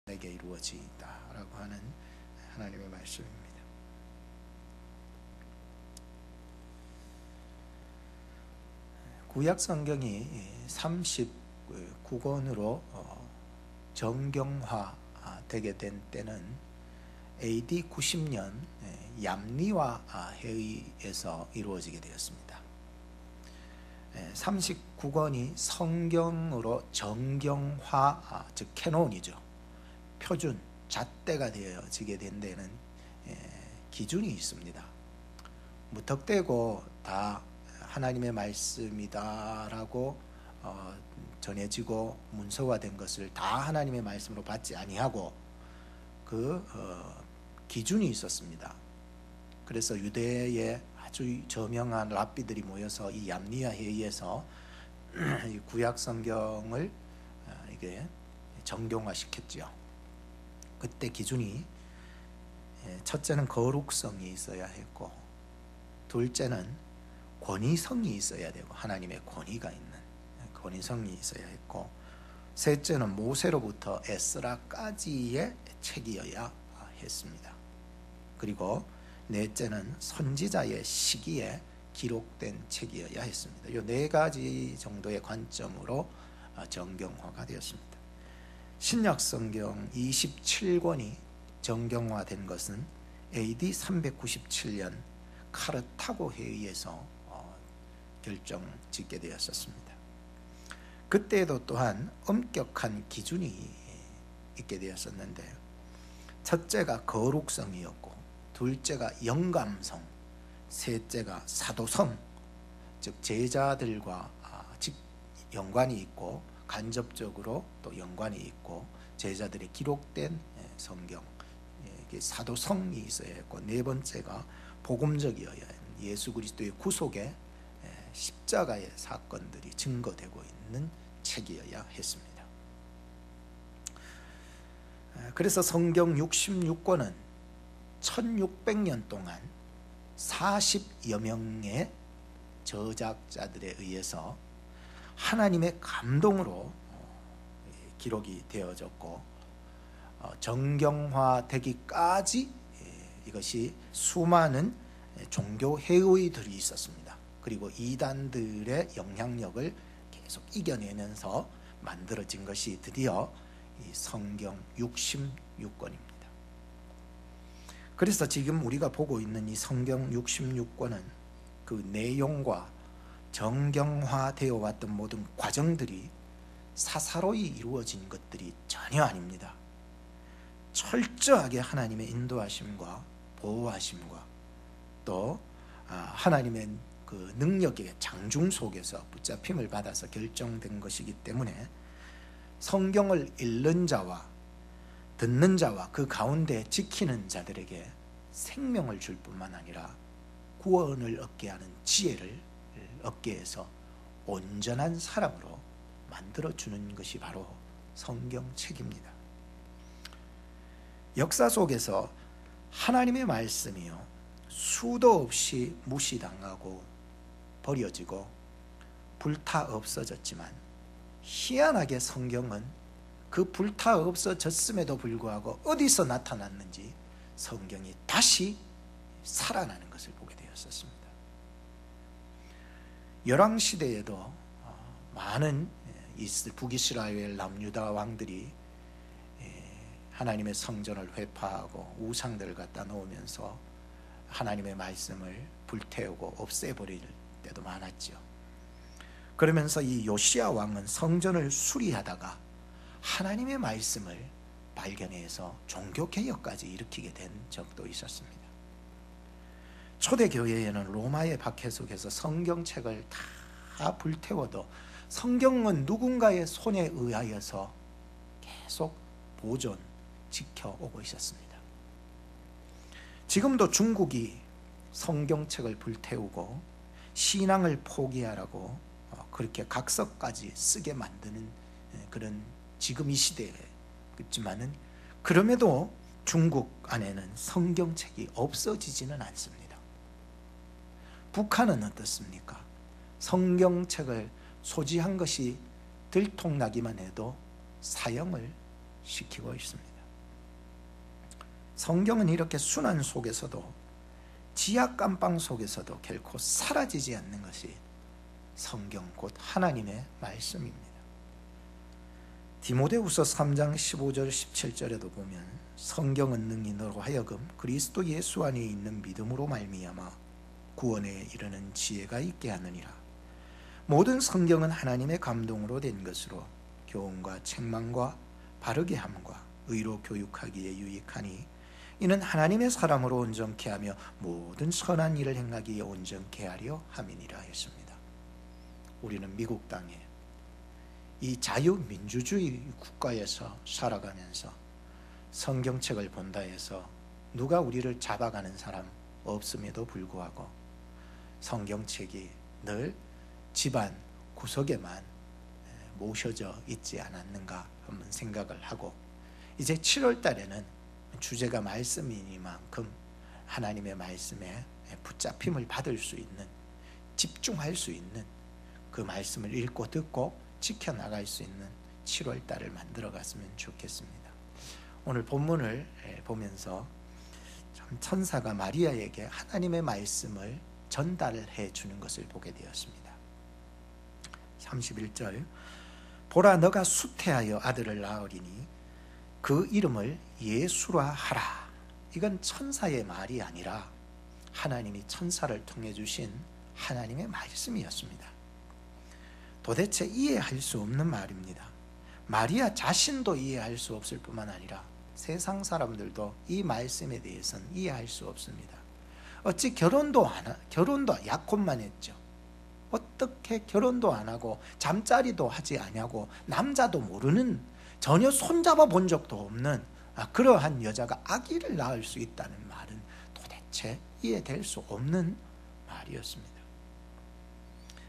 내게 이루어지이다 라고 하는 하나님의 말씀입니다. 구약 성경이 39권으로 정경화 되게 된 때는 AD 90년 얌리와 회의에서 이루어지게 되었습니다. 39권이 성경으로 정경화, 즉 캐논이죠. 표준, 잣대가 되어지게 된 데는 기준이 있습니다. 무턱대고 다 하나님의 말씀이다라고 전해지고 문서화된 것을 다 하나님의 말씀으로 받지 아니하고 그 기준이 있었습니다. 그래서 유대의 아주 저명한 랍비들이 모여서 이 얌리아 회의에서 이 구약 성경을 이게 정경화시켰죠. 그때 기준이 첫째는 거룩성이 있어야 했고, 둘째는 권위성이 있어야 되고, 하나님의 권위가 있는 권위성이 있어야 했고, 셋째는 모세로부터 에스라까지의 책이어야 했습니다. 그리고 넷째는 선지자의 시기에 기록된 책이어야 했습니다. 이 네 가지 정도의 관점으로 정경화가 되었습니다. 신약 성경 27권이 정경화된 것은 AD 397년 카르타고 회의에서 결정짓게 되었었습니다. 그때에도 또한 엄격한 기준이 있게 되었었는데, 첫째가 거룩성이었고, 둘째가 영감성, 셋째가 사도성, 즉 제자들과 연관이 있고 간접적으로 또 연관이 있고 제자들이 기록된 성경, 사도성이 있어야 했고, 네 번째가 복음적이어야 했고, 예수 그리스도의 구속의 십자가의 사건들이 증거되고 있는 책이어야 했습니다. 그래서 성경 66권은 1600년 동안 40여 명의 저작자들에 의해서 하나님의 감동으로 기록이 되어졌고, 정경화되기까지 이것이 수많은 종교 회의들이 있었습니다. 그리고 이단들의 영향력을 계속 이겨내면서 만들어진 것이 드디어 이 성경 66권입니다. 그래서 지금 우리가 보고 있는 이 성경 66권은 그 내용과 정경화되어 왔던 모든 과정들이 사사로이 이루어진 것들이 전혀 아닙니다. 철저하게 하나님의 인도하심과 보호하심과 또 하나님의 그 능력의 장중 속에서 붙잡힘을 받아서 결정된 것이기 때문에 성경을 읽는 자와 듣는 자와 그 가운데 지키는 자들에게 생명을 줄 뿐만 아니라 구원을 얻게 하는 지혜를 얻게 해서 온전한 사람으로 만들어주는 것이 바로 성경책입니다. 역사 속에서 하나님의 말씀이요 수도 없이 무시당하고 버려지고 불타 없어졌지만, 희한하게 성경은 그 불타 없어졌음에도 불구하고 어디서 나타났는지 성경이 다시 살아나는 것을 보게 되었습니다. 열왕시대에도 많은 북이스라엘 남유다 왕들이 하나님의 성전을 회파하고 우상들을 갖다 놓으면서 하나님의 말씀을 불태우고 없애버릴 때도 많았죠. 그러면서 이 요시야 왕은 성전을 수리하다가 하나님의 말씀을 발견해서 종교개혁까지 일으키게 된 적도 있었습니다. 초대교회에는 로마의 박해 속에서 성경책을 다 불태워도 성경은 누군가의 손에 의하여서 계속 보존, 지켜오고 있었습니다. 지금도 성경책을 불태우고 신앙을 포기하라고 그렇게 각서까지 쓰게 만드는 그런 지금 이 시대에 있지만은, 그럼에도 중국 안에는 성경책이 없어지지는 않습니다. 북한은 어떻습니까? 성경책을 소지한 것이 들통나기만 해도 사형을 시키고 있습니다. 성경은 이렇게 순환 속에서도 지하 깜빵 속에서도 결코 사라지지 않는 것이 성경 곧 하나님의 말씀입니다. 디모데후서 3장 15절 17절에도 보면 성경은 능히 너로 하여금 그리스도 예수 안에 있는 믿음으로 말미암아 구원에 이르는 지혜가 있게 하느니라. 모든 성경은 하나님의 감동으로 된 것으로 교훈과 책망과 바르게 함과 의로 교육하기에 유익하니 이는 하나님의 사람으로 온전케 하며 모든 선한 일을 행하기에 온전케 하려 함이니라 했습니다. 우리는 미국 땅에 이 자유민주주의 국가에서 살아가면서 성경책을 본다 해서 누가 우리를 잡아가는 사람 없음에도 불구하고 성경책이 늘 집안 구석에만 모셔져 있지 않았는가 한번 생각을 하고, 이제 7월 달에는 주제가 말씀이니만큼 하나님의 말씀에 붙잡힘을 받을 수 있는, 집중할 수 있는 그 말씀을 읽고 듣고 지켜나갈 수 있는 7월 달을 만들어 갔으면 좋겠습니다. 오늘 본문을 보면서 참 천사가 마리아에게 하나님의 말씀을 전달해 주는 것을 보게 되었습니다. 31절, 보라 너가 수태하여 아들을 낳으리니 그 이름을 예수라 하라. 이건 천사의 말이 아니라 하나님이 천사를 통해 주신 하나님의 말씀이었습니다. 도대체 이해할 수 없는 말입니다. 마리아 자신도 이해할 수 없을 뿐만 아니라 세상 사람들도 이 말씀에 대해서는 이해할 수 없습니다. 어찌 결혼도 약혼만 했죠. 어떻게 결혼도 안 하고 잠자리도 하지 않냐고 남자도 모르는, 전혀 손잡아 본 적도 없는 그러한 여자가 아기를 낳을 수 있다는 말은 도대체 이해될 수 없는 말이었습니다.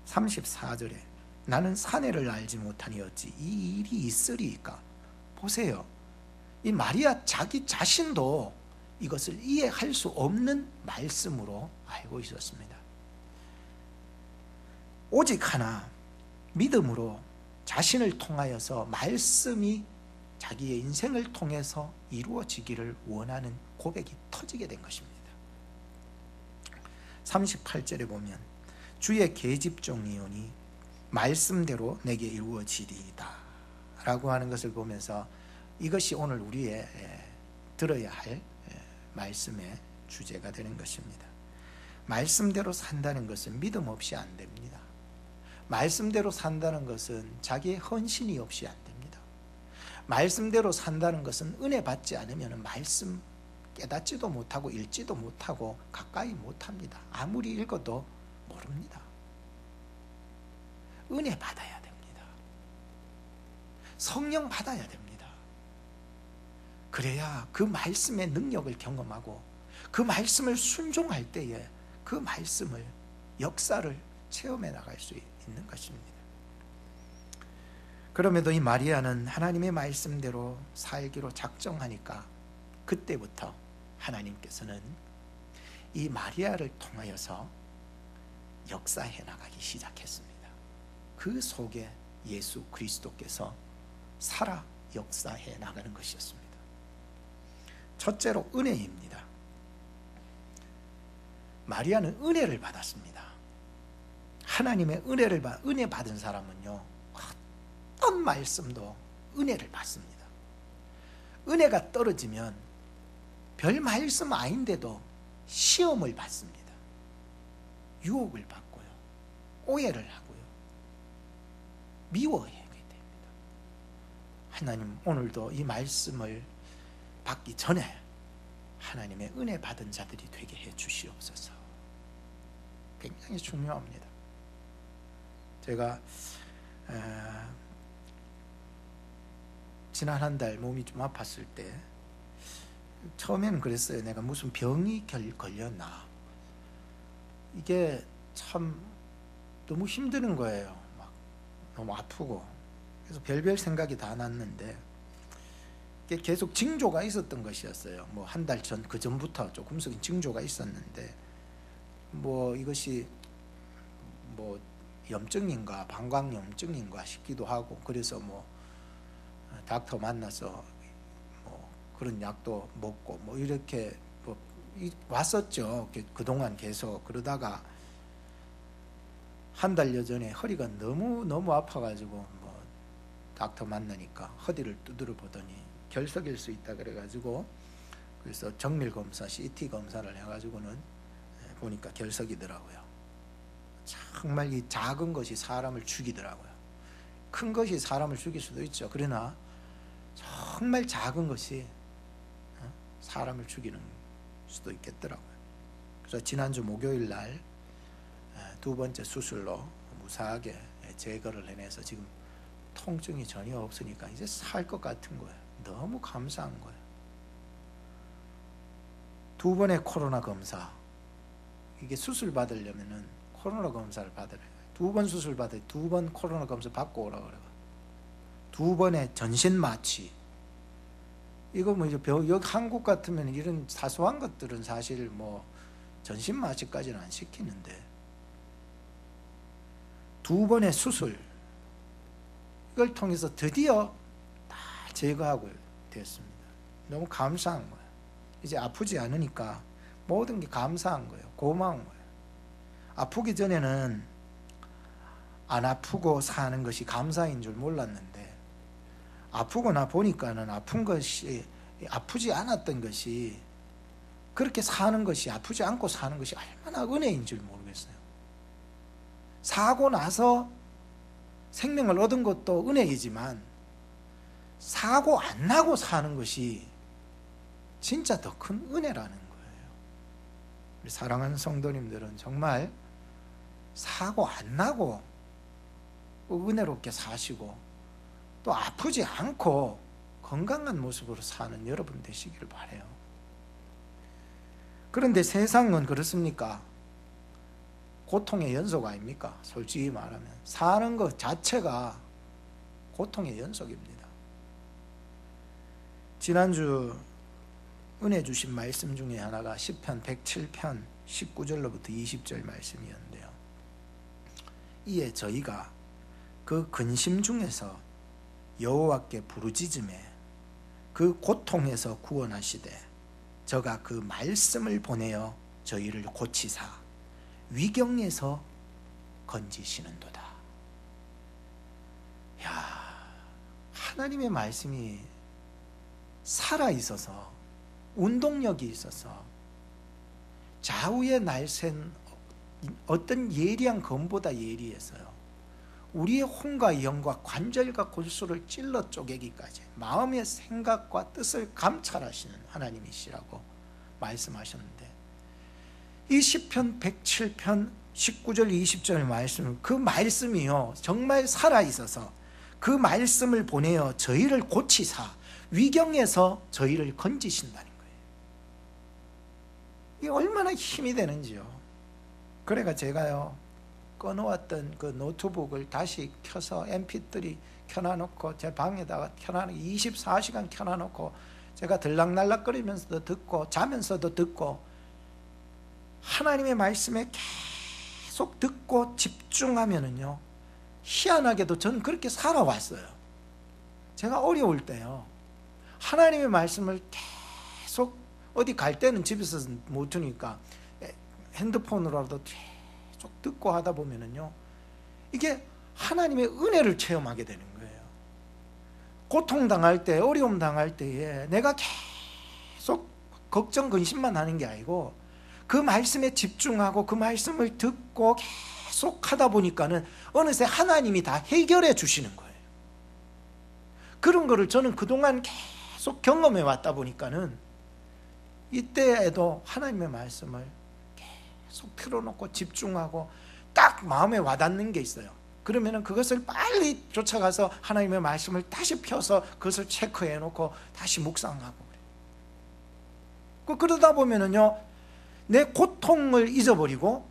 34절에 나는 사내를 알지 못하니 어찌 이 일이 있으리이까. 보세요, 이 마리아 자기 자신도 이것을 이해할 수 없는 말씀으로 알고 있었습니다. 오직 하나 믿음으로 자신을 통하여서 말씀이 자기의 인생을 통해서 이루어지기를 원하는 고백이 터지게 된 것입니다. 38절에 보면 주의 계집종이오니 말씀대로 내게 이루어지리이다 라고 하는 것을 보면서 이것이 오늘 우리의 들어야 할 말씀의 주제가 되는 것입니다. 말씀대로 산다는 것은 믿음 없이 안 됩니다. 말씀대로 산다는 것은 자기의 헌신이 없이 안 됩니다. 말씀대로 산다는 것은 은혜 받지 않으면 말씀 깨닫지도 못하고 읽지도 못하고 가까이 못합니다. 아무리 읽어도 모릅니다. 은혜 받아야 됩니다. 성령 받아야 됩니다. 그래야 그 말씀의 능력을 경험하고 그 말씀을 순종할 때에 그 말씀을, 역사를 체험해 나갈 수 있는 것입니다. 그럼에도 이 마리아는 하나님의 말씀대로 살기로 작정하니까 그때부터 하나님께서는 이 마리아를 통하여서 역사해 나가기 시작했습니다. 그 속에 예수 그리스도께서 살아 역사해 나가는 것이었습니다. 첫째로 은혜입니다. 마리아는 은혜를 받았습니다. 하나님의 은혜 받은 사람은요, 어떤 말씀도 은혜를 받습니다. 은혜가 떨어지면 별 말씀 아닌데도 시험을 받습니다. 유혹을 받고요, 오해를 하고요, 미워하게 됩니다. 하나님, 오늘도 이 말씀을 받기 전에 하나님의 은혜 받은 자들이 되게 해 주시옵소서. 굉장히 중요합니다. 제가 지난 한 달 몸이 좀 아팠을 때 처음에는 그랬어요. 내가 무슨 병이 걸렸나. 이게 참 너무 힘드는 거예요. 막 너무 아프고. 그래서 별별 생각이 다 났는데 이게 계속 징조가 있었던 것이었어요. 뭐 한 달 전, 그 전부터 조금씩 징조가 있었는데 뭐 이것이 뭐 염증인가 방광염증인가 싶기도 하고, 그래서 뭐 닥터 만나서 뭐 그런 약도 먹고 뭐 이렇게 뭐 왔었죠. 그동안 계속. 그러다가 한 달여 전에 허리가 너무 아파가지고 뭐 닥터 만나니까 허리를 두드려 보더니 결석일 수 있다 그래가지고, 그래서 정밀 검사, CT 검사를 해가지고는 보니까 결석이더라고요. 정말 이 작은 것이 사람을 죽이더라고요. 큰 것이 사람을 죽일 수도 있죠. 그러나 정말 작은 것이 사람을 죽이는 수도 있겠더라고요. 그래서 지난주 목요일 날 두 번째 수술로 무사하게 제거를 해내서 지금 통증이 전혀 없으니까 이제 살 것 같은 거예요. 너무 감사한 거예요. 두 번의 코로나 검사, 이게 수술 받으려면은 코로나 검사를 받으래요. 두 번 수술 받아요. 두 번 코로나 검사 받고 오라고 그래요. 두 번의 전신 마취. 이거 뭐 이제 여기 한국 같으면 이런 사소한 것들은 사실 뭐 전신 마취까지는 안 시키는데, 두 번의 수술, 이걸 통해서 드디어 다 제거하고 됐습니다. 너무 감사한 거예요. 이제 아프지 않으니까 모든 게 감사한 거예요. 고마운 거예요. 아프기 전에는 안 아프고 사는 것이 감사인 줄 몰랐는데, 아프고 나 보니까는 아픈 것이, 아프지 않았던 것이, 그렇게 사는 것이, 아프지 않고 사는 것이 얼마나 은혜인 줄 모르겠어요. 사고 나서 생명을 얻은 것도 은혜이지만 사고 안 나고 사는 것이 진짜 더 큰 은혜라는 거예요. 우리 사랑하는 성도님들은 정말 사고 안 나고 은혜롭게 사시고 또 아프지 않고 건강한 모습으로 사는 여러분 되시기를 바라요. 그런데 세상은 그렇습니까? 고통의 연속 아닙니까? 솔직히 말하면 사는 것 자체가 고통의 연속입니다. 지난주 은혜 주신 말씀 중에 하나가 시편 107편 19절로부터 20절 말씀이었는데요. 이에 저희가 그 근심 중에서 여호와께 부르짖음에 그 고통에서 구원하시되 저가 그 말씀을 보내어 저희를 고치사 위경에서 건지시는도다. 야, 하나님의 말씀이 살아있어서 운동력이 있어서 좌우에 날샌 어떤 예리한 검보다 예리해서요, 우리의 혼과 영과 관절과 골수를 찔러 쪼개기까지 마음의 생각과 뜻을 감찰하시는 하나님이시라고 말씀하셨는데, 이 시편 107편 19절 20절 말씀, 그 말씀이요 정말 살아있어서 그 말씀을 보내어 저희를 고치사 위경에서 저희를 건지신다는 거예요. 이게 얼마나 힘이 되는지요. 그래가 제가요 꺼놓았던 그 노트북을 다시 켜서 mp3 켜놔놓고 제 방에다가 켜놔놓고 24시간 켜놔놓고 제가 들락날락거리면서도 듣고 자면서도 듣고 하나님의 말씀에 계속 듣고 집중하면은요, 희한하게도 저는 그렇게 살아왔어요. 제가 어려울 때요, 하나님의 말씀을 계속, 어디 갈 때는 집에서 못 들으니까 핸드폰으로라도 계속 듣고 하다 보면은요, 이게 하나님의 은혜를 체험하게 되는 거예요. 고통당할 때, 어려움 당할 때에 내가 계속 걱정, 근심만 하는 게 아니고 그 말씀에 집중하고 그 말씀을 듣고 계속 하다 보니까는 어느새 하나님이 다 해결해 주시는 거예요. 그런 거를 저는 그동안 계속 경험해 왔다 보니까는 이때에도 하나님의 말씀을 계속 틀어놓고 집중하고 딱 마음에 와닿는 게 있어요. 그러면은 그것을 빨리 쫓아가서 하나님의 말씀을 다시 펴서 그것을 체크해 놓고 다시 묵상하고 그래요. 그러다 보면은요, 내 고통을 잊어버리고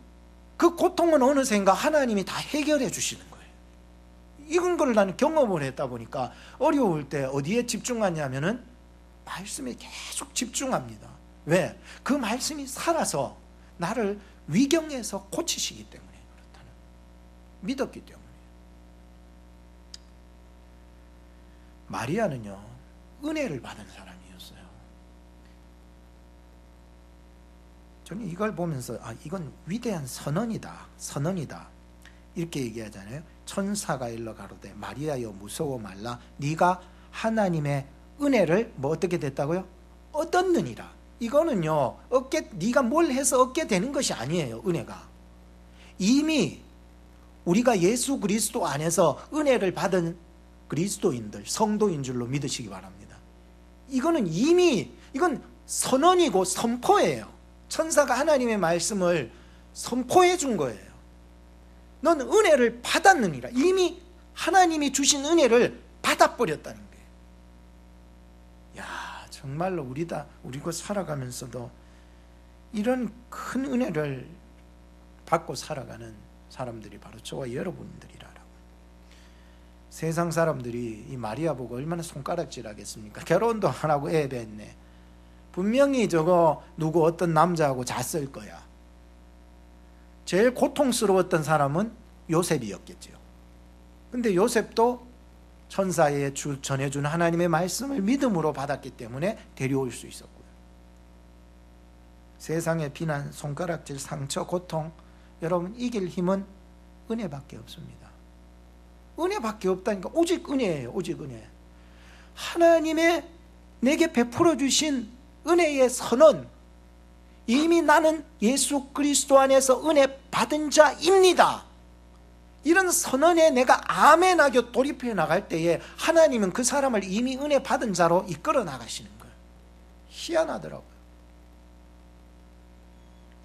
그 고통은 어느샌가 하나님이 다 해결해 주시는 거예요. 이런 걸 나는 경험을 했다 보니까 어려울 때 어디에 집중하냐면은 말씀에 계속 집중합니다. 왜? 그 말씀이 살아서 나를 위경에서 고치시기 때문에 그렇다는, 믿었기 때문에. 마리아는요 은혜를 받은 사람이었어요. 저는 이걸 보면서 이건 위대한 선언이다. 선언이다. 이렇게 얘기하잖아요. 천사가 일러 가로되 마리아여 무서워 말라. 네가 하나님의 은혜를 어떻게 됐다고요? 얻었느니라. 이거는요, 네가 뭘 해서 얻게 되는 것이 아니에요. 은혜가 이미 우리가 예수 그리스도 안에서 은혜를 받은 그리스도인들, 성도인 줄로 믿으시기 바랍니다. 이거는 이건 선언이고 선포예요. 천사가 하나님의 말씀을 선포해 준 거예요. 넌 은혜를 받았느니라. 이미 하나님이 주신 은혜를 받아버렸다는 거예요. 야, 정말로 우리가 살아가면서도 이런 큰 은혜를 받고 살아가는 사람들이 바로 저와 여러분들이라고. 세상 사람들이 이 마리아 보고 얼마나 손가락질 하겠습니까? 결혼도 안 하고 애 뱉네. 분명히 누구 어떤 남자하고 잤을 거야. 제일 고통스러웠던 사람은 요셉이었겠죠. 근데 요셉도 천사의 전해준 하나님의 말씀을 믿음으로 받았기 때문에 데려올 수 있었고요. 세상의 비난, 손가락질, 상처, 고통, 여러분 이길 힘은 은혜밖에 없습니다. 은혜밖에 없다니까. 오직 은혜예요. 오직 은혜. 하나님의 내게 베풀어 주신 은혜의 선언, 이미 나는 예수 그리스도 안에서 은혜 받은 자입니다. 이런 선언에 내가 아멘하게 돌입해 나갈 때에 하나님은 그 사람을 이미 은혜 받은 자로 이끌어 나가시는 거예요. 희한하더라고요.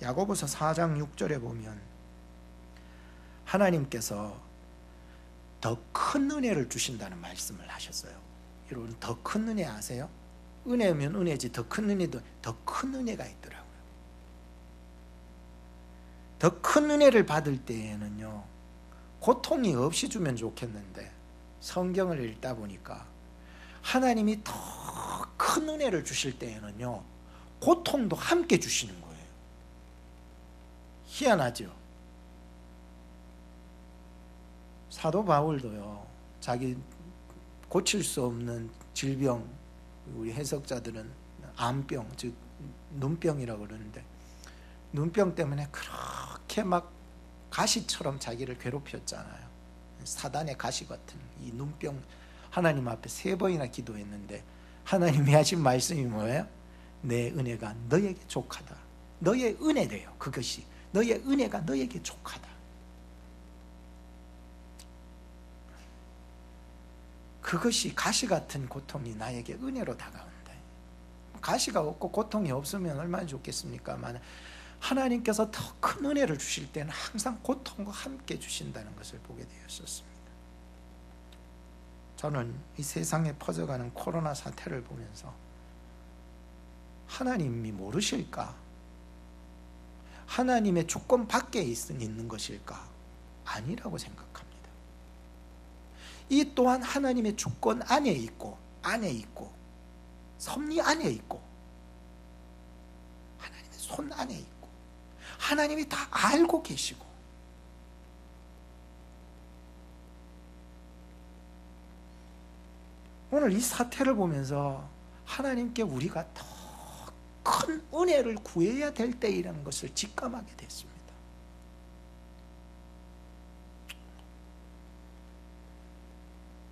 야고보서 4장 6절에 보면 하나님께서 더 큰 은혜를 주신다는 말씀을 하셨어요. 여러분, 더 큰 은혜 아세요? 은혜면 은혜지 더 큰 은혜도 더 큰 은혜가 있더라고요. 더 큰 은혜를 받을 때에는요, 고통이 없이 주면 좋겠는데 성경을 읽다 보니까 하나님이 더 큰 은혜를 주실 때에는요, 고통도 함께 주시는 거예요. 희한하죠? 사도 바울도요, 자기 고칠 수 없는 질병, 우리 해석자들은 암병, 즉 눈병이라고 그러는데, 눈병 때문에 그렇게 막 가시처럼 자기를 괴롭혔잖아요. 사단의 가시 같은 이 눈병, 하나님 앞에 3번이나 기도했는데 하나님이 하신 말씀이 뭐예요? 내 은혜가 너에게 족하다. 너의 은혜래요. 그것이 너의 은혜가 너에게 족하다. 그것이 가시 같은 고통이 나에게 은혜로 다가온다. 가시가 없고 고통이 없으면 얼마나 좋겠습니까만, 하나님께서 더 큰 은혜를 주실 때는 항상 고통과 함께 주신다는 것을 보게 되었었습니다. 저는 이 세상에 퍼져가는 코로나 사태를 보면서 하나님이 모르실까? 하나님의 주권 밖에 있는 것일까? 아니라고 생각합니다. 이 또한 하나님의 주권 안에 있고 섭리 안에 있고 하나님의 손 안에 있고 하나님이 다 알고 계시고, 오늘 이 사태를 보면서 하나님께 우리가 더 큰 은혜를 구해야 될 때이라는 것을 직감하게 됐습니다.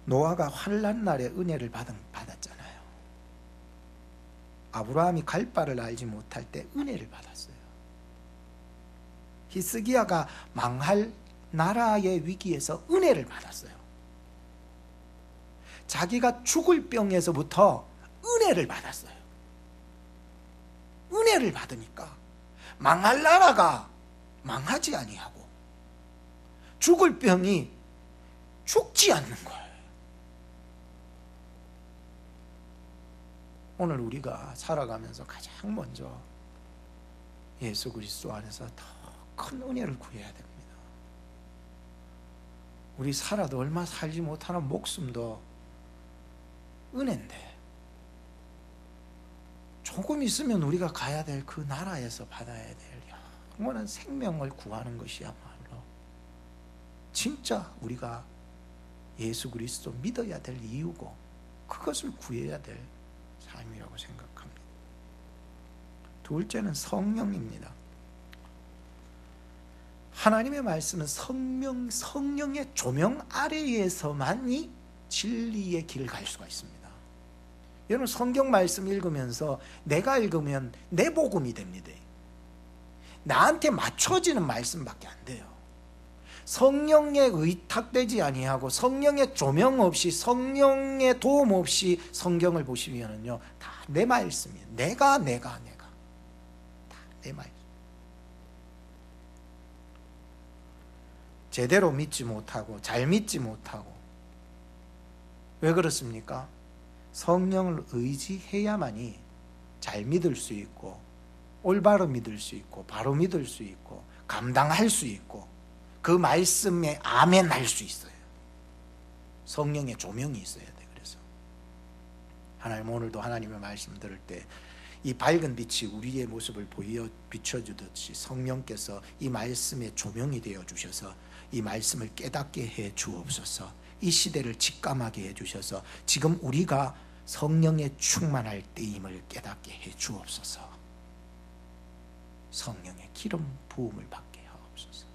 노아가 환난 날에 은혜를 받았잖아요. 아브라함이 갈 바를 알지 못할 때 은혜를 받았어요. 히스기야가 망할 나라의 위기에서 은혜를 받았어요. 자기가 죽을 병에서부터 은혜를 받았어요. 은혜를 받으니까 망할 나라가 망하지 아니하고 죽을 병이 죽지 않는 거예요. 오늘 우리가 살아가면서 가장 먼저 예수 그리스도 안에서 더 큰 은혜를 구해야 됩니다. 우리 살아도 얼마 살지 못하는 목숨도 은혜인데, 조금 있으면 우리가 가야 될 그 나라에서 받아야 될 영원한 생명을 구하는 것이야말로 진짜 우리가 예수 그리스도 믿어야 될 이유고, 그것을 구해야 될 삶이라고 생각합니다. 둘째는 성령입니다. 하나님의 말씀은 성령의 조명 아래에서만이 진리의 길을 갈 수가 있습니다. 여러분 성경 말씀 읽으면서 내가 읽으면 내 복음이 됩니다. 나한테 맞춰지는 말씀밖에 안 돼요. 성령에 의탁되지 아니하고 성령의 조명 없이 성령의 도움 없이 성경을 보시면은요 다 내 말씀이에요. 내가 다 내 말씀. 제대로 믿지 못하고 잘 믿지 못하고 왜 그렇습니까? 성령을 의지해야만이 잘 믿을 수 있고 올바로 믿을 수 있고 바로 믿을 수 있고 감당할 수 있고 그 말씀에 아멘 할 수 있어요. 성령의 조명이 있어야 돼. 그래서 하나님 오늘도 하나님의 말씀 들을 때 이 밝은 빛이 우리의 모습을 비춰주듯이 성령께서 이 말씀의 조명이 되어 주셔서 이 말씀을 깨닫게 해 주옵소서. 이 시대를 직감하게 해 주셔서 지금 우리가 성령에 충만할 때임을 깨닫게 해 주옵소서. 성령의 기름 부음을 받게 하옵소서.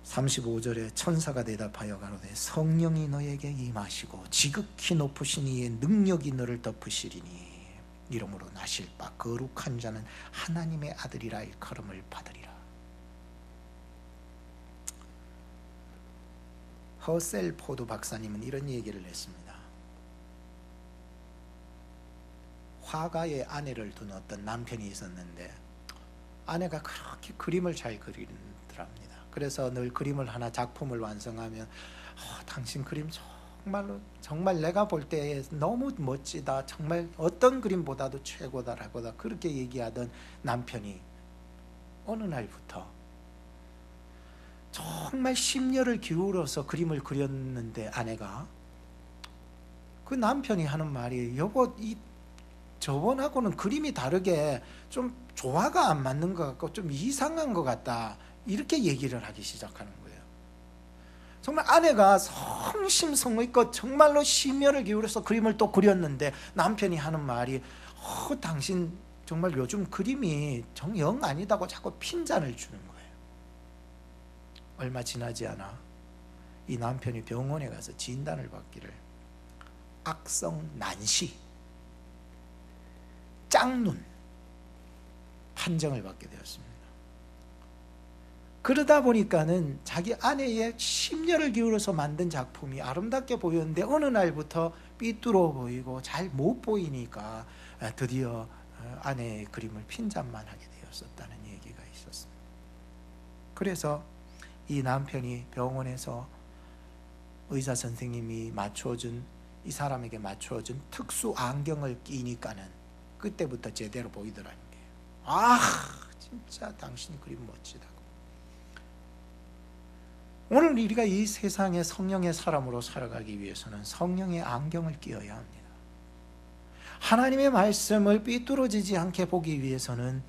35절에 천사가 대답하여 가로되 성령이 너에게 임하시고 지극히 높으신 이의 능력이 너를 덮으시리니 이러므로 나실 바 거룩한 자는 하나님의 아들이라 일컬음을 받으리라. 허셀 포드 박사님은 이런 얘기를 했습니다. 화가의 아내를 둔 어떤 남편이 있었는데 아내가 그렇게 그림을 잘 그리더랍니다. 그래서 늘 그림을 하나 작품을 완성하면 당신 그림 정말 내가 볼 때 너무 멋지다. 정말 어떤 그림보다도 최고다라고 그렇게 얘기하던 남편이 어느 날부터 정말 심려를 기울여서 그림을 그렸는데 아내가 그 남편이 하는 말이 여보 저번하고는 그림이 다르게 좀 조화가 안 맞는 것 같고 좀 이상한 것 같다. 이렇게 얘기를 하기 시작하는 거예요. 정말 아내가 성심성의껏 정말로 심혈을 기울여서 그림을 또 그렸는데 남편이 하는 말이 당신 정말 요즘 그림이 영 아니다고 자꾸 핀잔을 주는 거예요. 얼마 지나지 않아 이 남편이 병원에 가서 진단을 받기를 악성 난시, 짝눈 판정을 받게 되었습니다. 그러다 보니까는 자기 아내의 심려를 기울여서 만든 작품이 아름답게 보였는데 어느 날부터 삐뚤어 보이고 잘 못 보이니까 드디어 아내의 그림을 핀잔만 하게 되었었다는 얘기가 있었습니다. 그래서 이 남편이 병원에서 의사 선생님이 이 사람에게 맞춰준 특수 안경을 끼니까는 그때부터 제대로 보이더라는 거예요. 진짜 당신 그림 멋지다고. 오늘 우리가 이 세상에 성령의 사람으로 살아가기 위해서는 성령의 안경을 끼어야 합니다. 하나님의 말씀을 삐뚤어지지 않게 보기 위해서는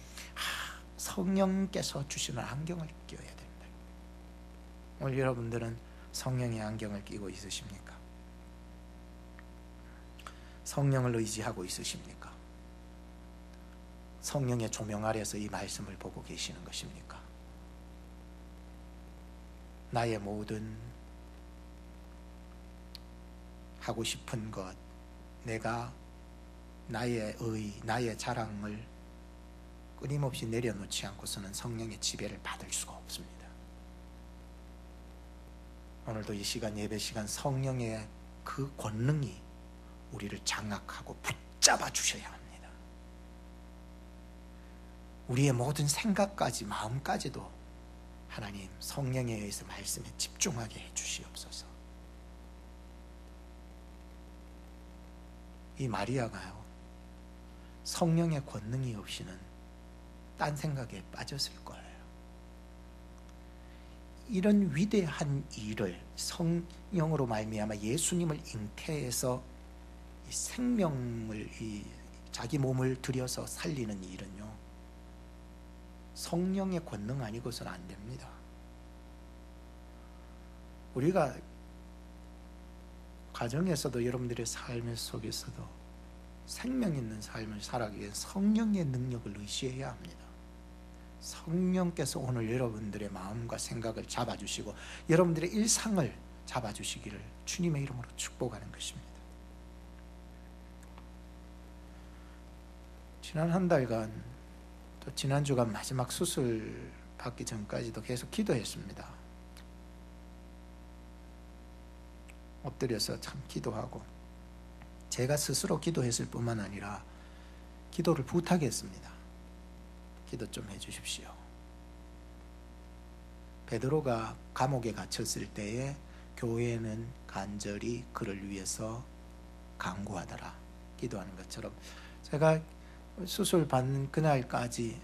성령께서 주시는 안경을 끼어야 됩니다. 오늘 여러분들은 성령의 안경을 끼고 있으십니까? 성령을 의지하고 있으십니까? 성령의 조명 아래서 이 말씀을 보고 계시는 것입니까? 나의 모든 하고 싶은 것, 내가 나의 나의 자랑을 끊임없이 내려놓지 않고서는 성령의 지배를 받을 수가 없습니다. 오늘도 이 시간, 예배 시간 성령의 그 권능이 우리를 장악하고 붙잡아 주셔야 합니다. 우리의 모든 생각까지 마음까지도 하나님 성령에 의해서 말씀에 집중하게 해주시옵소서. 이 마리아가요 성령의 권능이 없이는 딴 생각에 빠졌을 거예요. 이런 위대한 일을 성령으로 말미암아 예수님을 잉태해서 이 생명을 자기 몸을 들여서 살리는 일은요 성령의 권능 아니고서는 안 됩니다. 우리가 가정에서도 여러분들의 삶 속에서도 생명 있는 삶을 살아가기 위해 성령의 능력을 의지해야 합니다. 성령께서 오늘 여러분들의 마음과 생각을 잡아주시고 여러분들의 일상을 잡아주시기를 주님의 이름으로 축복하는 것입니다. 지난 한 달간, 또 지난주가 마지막 수술 받기 전까지도 계속 기도했습니다. 엎드려서 참 기도하고, 제가 스스로 기도했을 뿐만 아니라 기도를 부탁했습니다. 기도 좀 해주십시오. 베드로가 감옥에 갇혔을 때에 교회는 간절히 그를 위해서 간구하더라 기도하는 것처럼, 제가 수술 받는 그날까지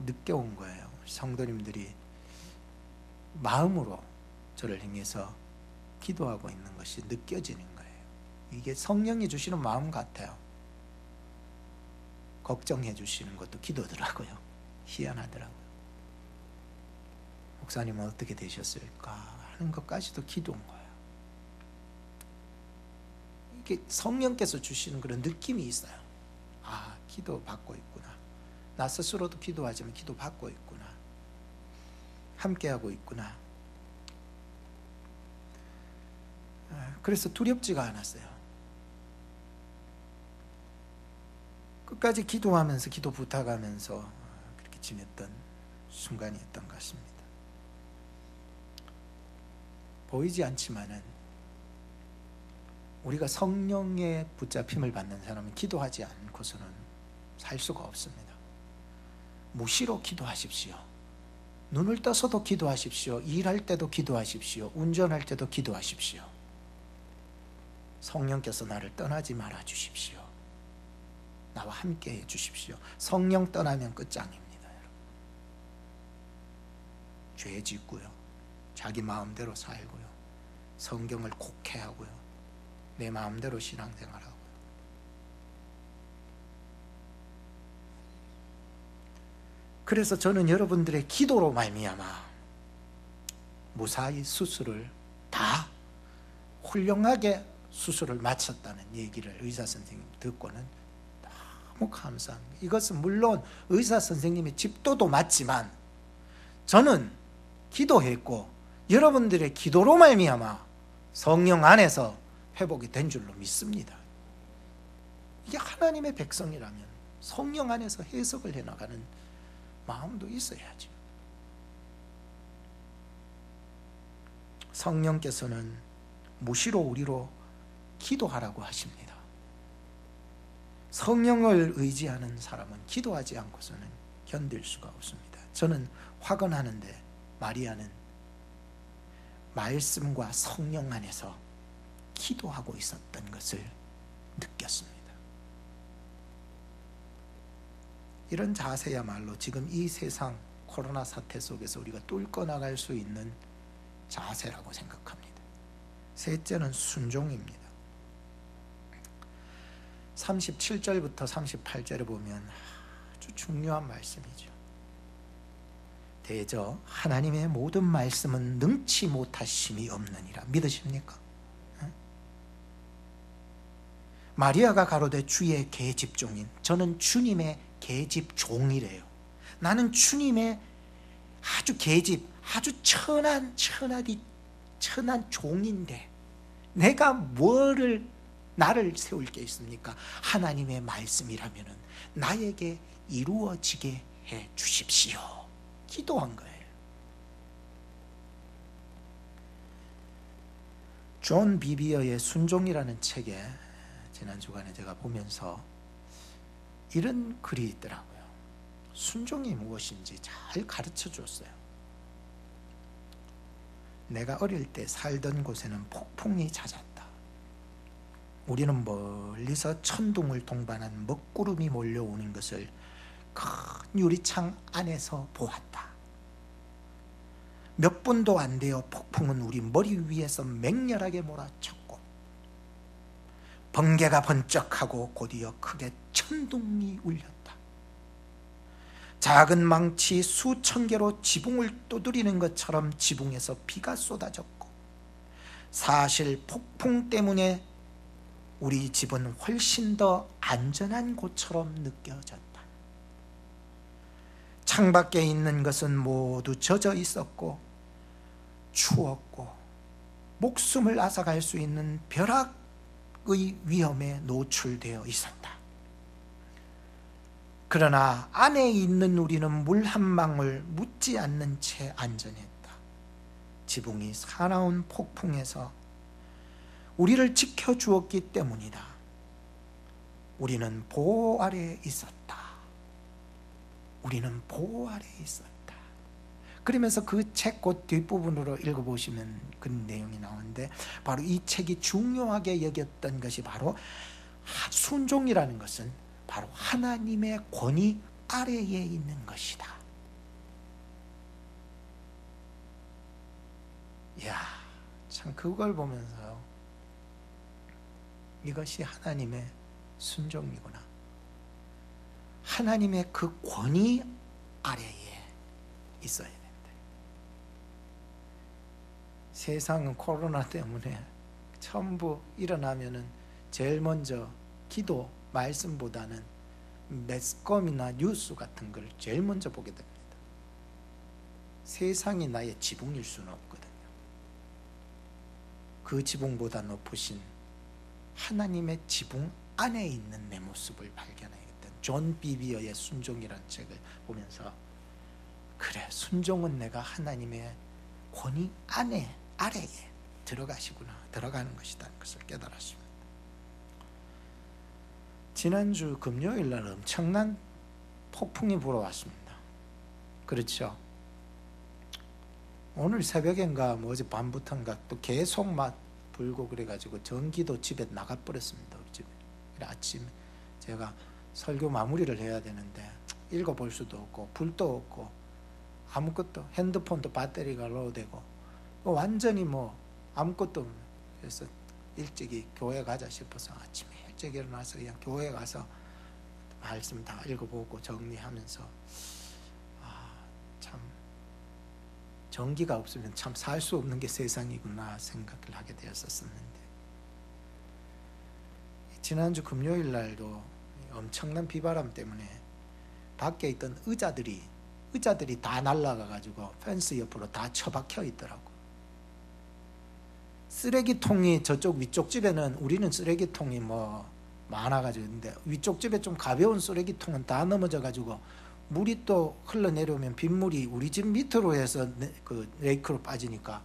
느껴온 거예요. 성도님들이 마음으로 저를 향해서 기도하고 있는 것이 느껴지는 거예요. 이게 성령이 주시는 마음 같아요. 걱정해 주시는 것도 기도더라고요. 희한하더라고요. 목사님은 어떻게 되셨을까 하는 것까지도 기도인 거예요. 이게 성령께서 주시는 그런 느낌이 있어요. 아, 기도 받고 있구나. 나 스스로도 기도하지만 기도 받고 있구나. 함께하고 있구나. 그래서 두렵지가 않았어요. 끝까지 기도하면서, 기도 부탁하면서 그렇게 지냈던 순간이었던 것 같습니다. 보이지 않지만은 우리가 성령의 붙잡힘을 받는 사람은 기도하지 않고서는 살 수가 없습니다. 무시로 기도하십시오. 눈을 떠서도 기도하십시오. 일할 때도 기도하십시오. 운전할 때도 기도하십시오. 성령께서 나를 떠나지 말아 주십시오. 나와 함께 해 주십시오. 성령 떠나면 끝장입니다. 여러분. 죄 짓고요, 자기 마음대로 살고요, 성경을 곡해하고요, 내 마음대로 신앙생활하고요. 그래서 저는 여러분들의 기도로 말미암아 무사히 수술을 다 훌륭하게 수술을 마쳤다는 얘기를 의사 선생님 듣고는 너무 감사합니다. 이것은 물론 의사 선생님의 집도도 맞지만 저는 기도했고 여러분들의 기도로 말미암아 성령 안에서 회복이 된 줄로 믿습니다. 이게 하나님의 백성이라면 성령 안에서 해석을 해나가는 마음도 있어야죠. 성령께서는 무시로 우리로 기도하라고 하십니다. 성령을 의지하는 사람은 기도하지 않고서는 견딜 수가 없습니다. 저는 화건하는데 마리아는 말씀과 성령 안에서 기도하고 있었던 것을 느꼈습니다. 이런 자세야말로 지금 이 세상 코로나 사태 속에서 우리가 뚫고 나갈 수 있는 자세라고 생각합니다. 셋째는 순종입니다. 37절부터 38절을 보면 아주 중요한 말씀이죠. 대저 하나님의 모든 말씀은 능치 못하심이 없느니라. 믿으십니까? 마리아가 가로되 주의 계집종인, 저는 주님의 계집종이래요. 나는 주님의 아주 계집, 아주 천한 종인데 내가 나를 세울 게 있습니까? 하나님의 말씀이라면 나에게 이루어지게 해 주십시오. 기도한 거예요. 존 비비어의 순종이라는 책에 지난 주간에 제가 보면서 이런 글이 있더라고요. 순종이 무엇인지 잘 가르쳐 줬어요. 내가 어릴 때 살던 곳에는 폭풍이 잦았다. 우리는 멀리서 천둥을 동반한 먹구름이 몰려오는 것을 큰 유리창 안에서 보았다. 몇 분도 안 되어 폭풍은 우리 머리 위에서 맹렬하게 몰아쳤고 번개가 번쩍하고 곧이어 크게 천둥이 울렸다. 작은 망치 수천 개로 지붕을 두드리는 것처럼 지붕에서 비가 쏟아졌고 사실 폭풍 때문에 우리 집은 훨씬 더 안전한 곳처럼 느껴졌다. 창밖에 있는 것은 모두 젖어 있었고 추웠고 목숨을 앗아갈 수 있는 벼락의 위험에 노출되어 있었다. 그러나 안에 있는 우리는 물 한 방울 묻지 않는 채 안전했다. 지붕이 사나운 폭풍에서 우리를 지켜주었기 때문이다. 우리는 보호 아래에 있었다. 우리는 보호 아래에 있었다. 그러면서 그 책 곧 뒷부분으로 읽어보시면 그 내용이 나오는데, 바로 이 책이 중요하게 여겼던 것이 바로 순종이라는 것은 바로 하나님의 권위 아래에 있는 것이다. 이야, 참 그걸 보면서 이것이 하나님의 순종이구나. 하나님의 그 권위 아래에 있어야 된다. 세상은 코로나 때문에 전부 일어나면은 제일 먼저 기도, 말씀보다는 매스컴이나 뉴스 같은 걸 제일 먼저 보게 됩니다. 세상이 나의 지붕일 수는 없거든요. 그 지붕보다 높으신 하나님의 지붕 안에 있는 내 모습을 발견하겠다. 존 비비어의 순종이라는 책을 보면서, 그래, 순종은 내가 하나님의 권위 안에, 아래에 들어가는 것이다, 것을 깨달았습니다. 지난주 금요일 날 엄청난 폭풍이 불어왔습니다. 그렇죠? 오늘 새벽인가 어제 밤부터인가 또 계속 막 불고 그래가지고 전기도 집에 나가버렸습니다. 우리 집에. 그래 아침 제가 설교 마무리를 해야 되는데 읽어볼 수도 없고 불도 없고 아무것도, 핸드폰도 배터리가 로우되고 완전히 아무것도 없는. 그래서 일찍이 교회 가자 싶어서 아침에 일찍 일어나서 그냥 교회 가서 말씀 다 읽어보고 정리하면서, 참 전기가 없으면 참 살 수 없는 게 세상이구나 생각을 하게 되었었는데, 지난주 금요일 날도 엄청난 비바람 때문에 밖에 있던 의자들이 다 날아가가지고 펜스 옆으로 다 처박혀 있더라고. 쓰레기통이 저쪽 위쪽 집에는, 우리는 쓰레기통이 많아가지고 있는데, 위쪽 집에 좀 가벼운 쓰레기통은 다 넘어져가지고 물이 또 흘러내려오면 빗물이 우리 집 밑으로 해서 그 레이크로 빠지니까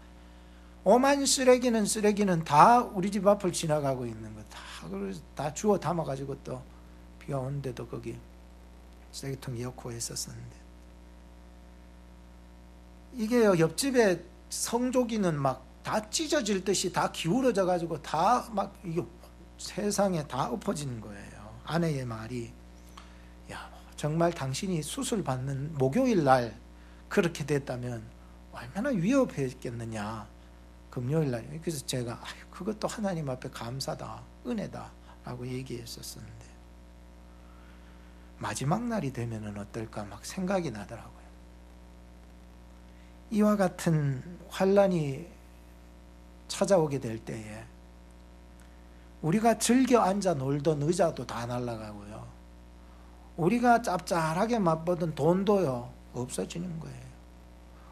오만 쓰레기는 다 우리 집 앞을 지나가고 있는 거 다 주워 담아가지고 또 비가 오는데도 거기 쓰레기통 엮고 했었었는데, 이게요, 옆집에 성조기는 막 다 찢어질 듯이 다 기울어져 가지고 다 막 이게 세상에 다 엎어지는 거예요. 아내의 말이, 야, 정말 당신이 수술 받는 목요일 날 그렇게 됐다면 얼마나 위협했겠느냐, 금요일 날. 그래서 제가 그것도 하나님 앞에 감사다, 은혜다 라고 얘기했었는데, 마지막 날이 되면은 어떨까 막 생각이 나더라고요. 이와 같은 환란이 찾아오게 될 때에 우리가 즐겨 앉아 놀던 의자도 다 날아가고요, 우리가 짭짤하게 맛보던 돈도요 없어지는 거예요.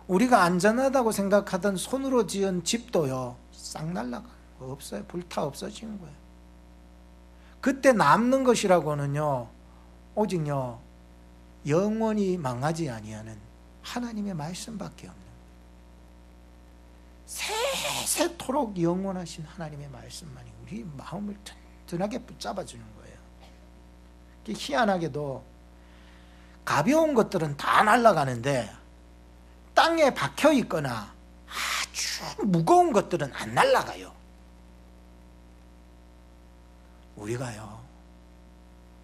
우리가 안전하다고 생각하던 손으로 지은 집도요 싹 날아가고 없어요. 불타 없어지는 거예요. 그때 남는 것이라고는요 오직요 영원히 망하지 아니하는 하나님의 말씀밖에 없는 거예요. 세세토록 영원하신 하나님의 말씀만이 우리 마음을 든든하게 붙잡아주는 거예요. 희한하게도 가벼운 것들은 다 날아가는데 땅에 박혀 있거나 아주 무거운 것들은 안 날아가요. 우리가요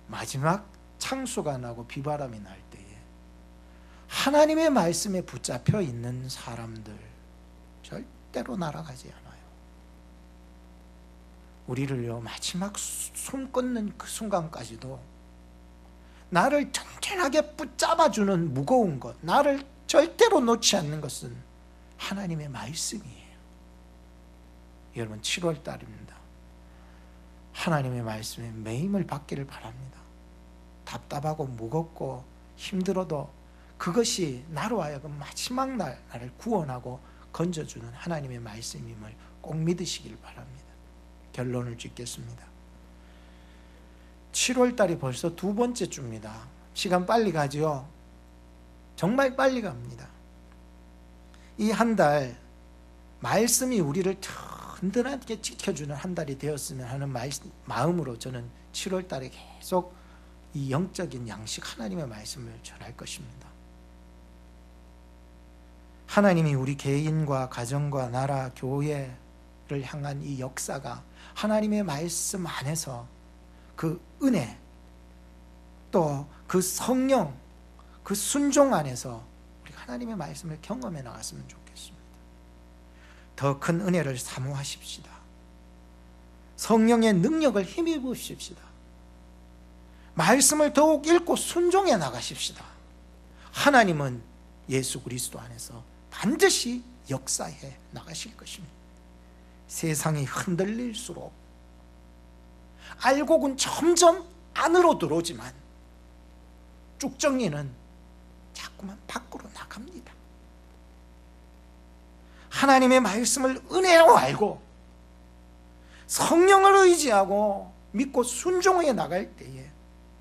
마지막 창수가 나고 비바람이 날 때에 하나님의 말씀에 붙잡혀 있는 사람들 절대로 날아가지 않아요. 우리를요 마지막 숨 끊는 그 순간까지도 나를 튼튼하게 붙잡아주는 무거운 것, 나를 절대로 놓지 않는 것은 하나님의 말씀이에요. 여러분, 7월 달입니다. 하나님의 말씀에 매임을 받기를 바랍니다. 답답하고 무겁고 힘들어도 그것이 나로 하여금 마지막 날 나를 구원하고 건져주는 하나님의 말씀임을 꼭 믿으시길 바랍니다. 결론을 짓겠습니다. 7월달이 벌써 두 번째 주입니다. 시간 빨리 가지요. 정말 빨리 갑니다. 이 한 달 말씀이 우리를 든든하게 지켜주는 한 달이 되었으면 하는 마음으로 저는 7월달에 계속 이 영적인 양식 하나님의 말씀을 전할 것입니다. 하나님이 우리 개인과 가정과 나라, 교회를 향한 이 역사가 하나님의 말씀 안에서 그 은혜, 또 그 성령, 그 순종 안에서 우리 하나님의 말씀을 경험해 나갔으면 좋겠습니다. 더 큰 은혜를 사모하십시다. 성령의 능력을 힘입으십시다. 말씀을 더욱 읽고 순종해 나가십시다. 하나님은 예수 그리스도 안에서 반드시 역사해 나가실 것입니다. 세상이 흔들릴수록 알곡은 점점 안으로 들어오지만 쭉정이는 자꾸만 밖으로 나갑니다. 하나님의 말씀을 은혜로 알고 성령을 의지하고 믿고 순종해 나갈 때에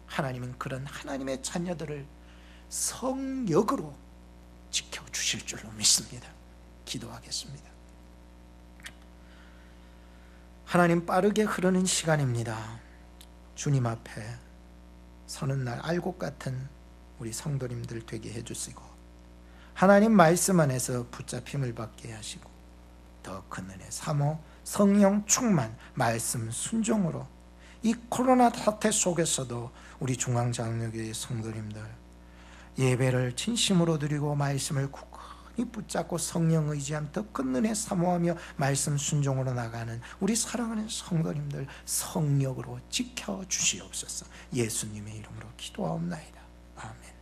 하나님은 그런 하나님의 자녀들을 성역으로 지켜주실 줄로 믿습니다. 기도하겠습니다. 하나님, 빠르게 흐르는 시간입니다. 주님 앞에 서는 날 알곡 같은 우리 성도님들 되게 해주시고 하나님 말씀 안에서 붙잡힘을 받게 하시고 더 큰 은혜 사모 성령 충만 말씀 순종으로 이 코로나 사태 속에서도 우리 중앙장로교회 성도님들 예배를 진심으로 드리고 말씀을 굳건히 붙잡고 성령 의지한 더 큰 은혜 사모하며 말씀 순종으로 나가는 우리 사랑하는 성도님들 성령으로 지켜주시옵소서. 예수님의 이름으로 기도하옵나이다. 아멘.